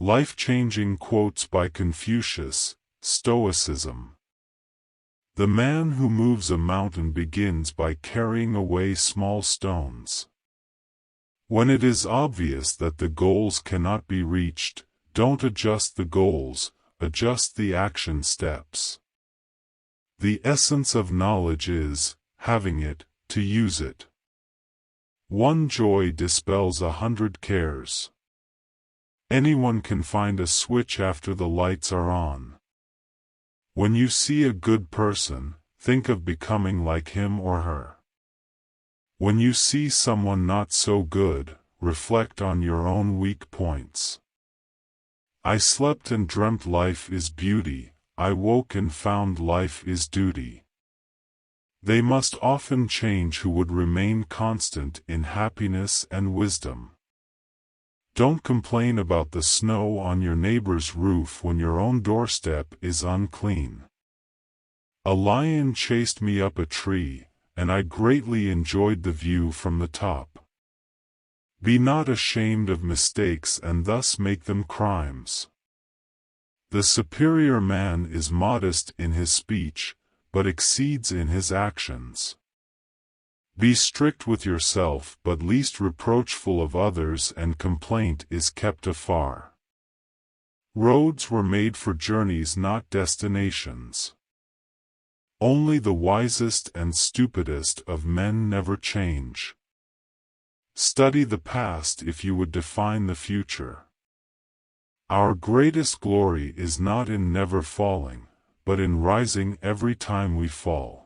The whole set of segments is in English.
Life-changing quotes by Confucius, Stoicism. The man who moves a mountain begins by carrying away small stones. When it is obvious that the goals cannot be reached, don't adjust the goals, adjust the action steps. The essence of knowledge is, having it, to use it. One joy dispels 100 cares. Anyone can find a switch after the lights are on. When you see a good person, think of becoming like him or her. When you see someone not so good, reflect on your own weak points. I slept and dreamt life is beauty, I woke and found life is duty. They must often change who would remain constant in happiness and wisdom. Don't complain about the snow on your neighbor's roof when your own doorstep is unclean. A lion chased me up a tree, and I greatly enjoyed the view from the top. Be not ashamed of mistakes and thus make them crimes. The superior man is modest in his speech, but exceeds in his actions. Be strict with yourself but least reproachful of others, and complaint is kept afar. Roads were made for journeys, not destinations. Only the wisest and stupidest of men never change. Study the past if you would define the future. Our greatest glory is not in never falling, but in rising every time we fall.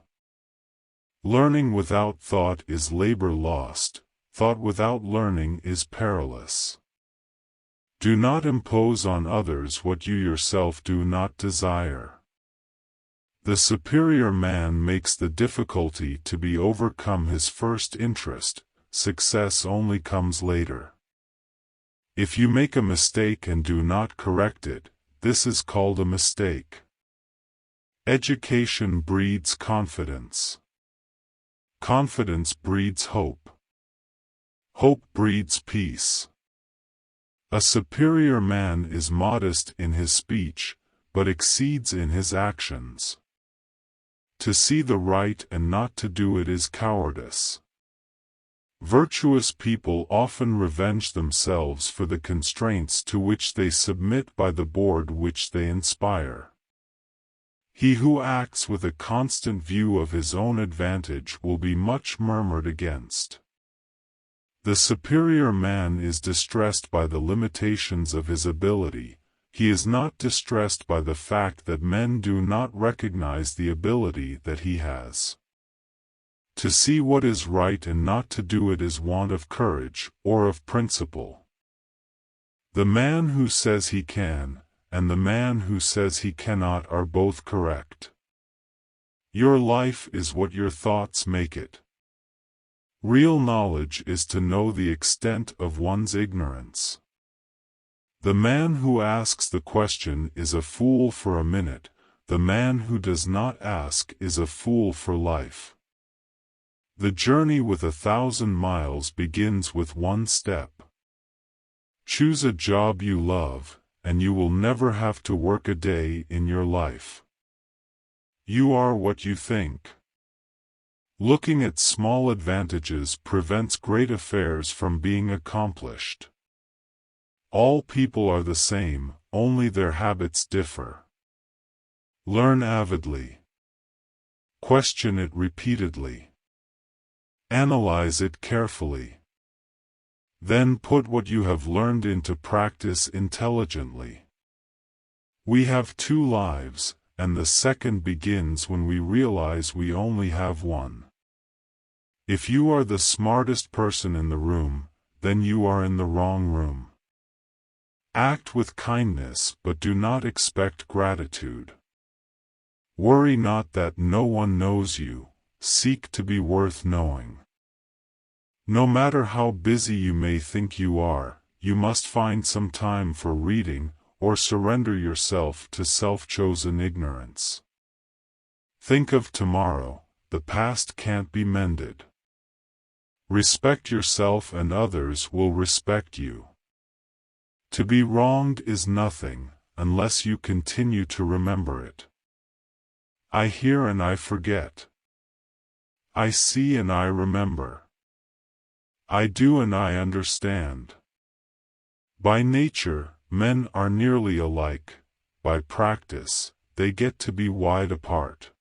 Learning without thought is labor lost, thought without learning is perilous. Do not impose on others what you yourself do not desire. The superior man makes the difficulty to be overcome his first interest, success only comes later. If you make a mistake and do not correct it, this is called a mistake. Education breeds confidence. Confidence breeds hope. Hope breeds peace. A superior man is modest in his speech, but exceeds in his actions. To see the right and not to do it is cowardice. Virtuous people often revenge themselves for the constraints to which they submit by the board which they inspire. He who acts with a constant view of his own advantage will be much murmured against. The superior man is distressed by the limitations of his ability, he is not distressed by the fact that men do not recognize the ability that he has. To see what is right and not to do it is want of courage, or of principle. The man who says he can, and the man who says he cannot are both correct. Your life is what your thoughts make it. Real knowledge is to know the extent of one's ignorance. The man who asks the question is a fool for a minute, the man who does not ask is a fool for life. The journey with 1,000 miles begins with one step. Choose a job you love, and you will never have to work a day in your life. You are what you think. Looking at small advantages prevents great affairs from being accomplished. All people are the same, only their habits differ. Learn avidly. Question it repeatedly. Analyze it carefully. Then put what you have learned into practice intelligently. We have 2 lives, and the second begins when we realize we only have one. If you are the smartest person in the room, then you are in the wrong room. Act with kindness but do not expect gratitude. Worry not that no one knows you, seek to be worth knowing. No matter how busy you may think you are, you must find some time for reading, or surrender yourself to self-chosen ignorance. Think of tomorrow, the past can't be mended. Respect yourself and others will respect you. To be wronged is nothing, unless you continue to remember it. I hear and I forget. I see and I remember. I do and I understand. By nature, men are nearly alike. By practice, they get to be wide apart.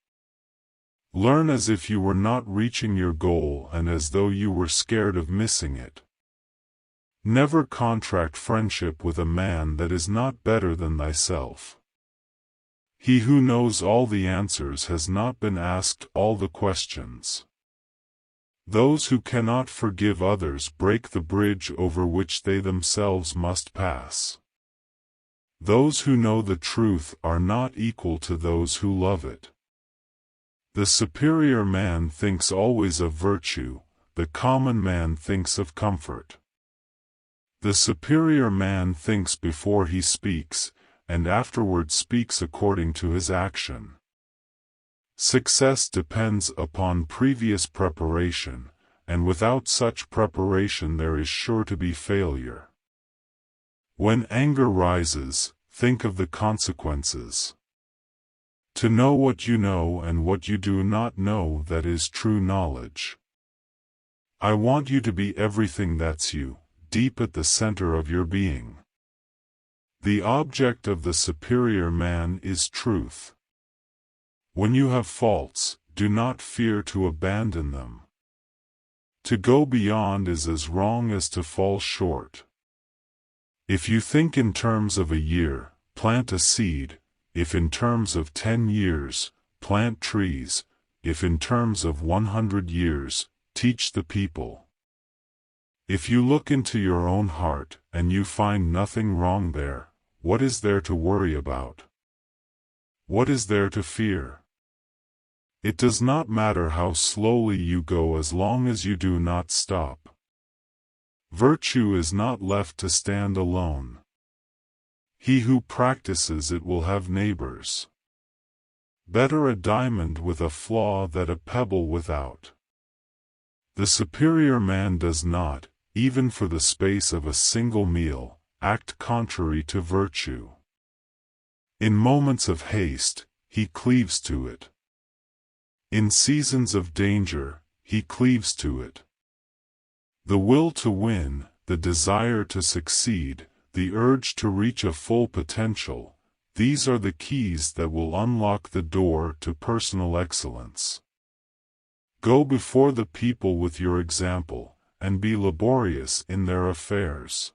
Learn as if you were not reaching your goal and as though you were scared of missing it. Never contract friendship with a man that is not better than thyself. He who knows all the answers has not been asked all the questions. Those who cannot forgive others break the bridge over which they themselves must pass. Those who know the truth are not equal to those who love it. The superior man thinks always of virtue, the common man thinks of comfort. The superior man thinks before he speaks, and afterward speaks according to his action. Success depends upon previous preparation, and without such preparation there is sure to be failure. When anger rises, think of the consequences. To know what you know and what you do not know, that is true knowledge. I want you to be everything that's you, deep at the center of your being. The object of the superior man is truth. When you have faults, do not fear to abandon them. To go beyond is as wrong as to fall short. If you think in terms of a year, plant a seed. If in terms of 10 years, plant trees. If in terms of 100 years, teach the people. If you look into your own heart, and you find nothing wrong there, what is there to worry about? What is there to fear? It does not matter how slowly you go as long as you do not stop. Virtue is not left to stand alone. He who practices it will have neighbors. Better a diamond with a flaw than a pebble without. The superior man does not, even for the space of a single meal, act contrary to virtue. In moments of haste, he cleaves to it. In seasons of danger, he cleaves to it. The will to win, the desire to succeed, the urge to reach a full potential, these are the keys that will unlock the door to personal excellence. Go before the people with your example, and be laborious in their affairs.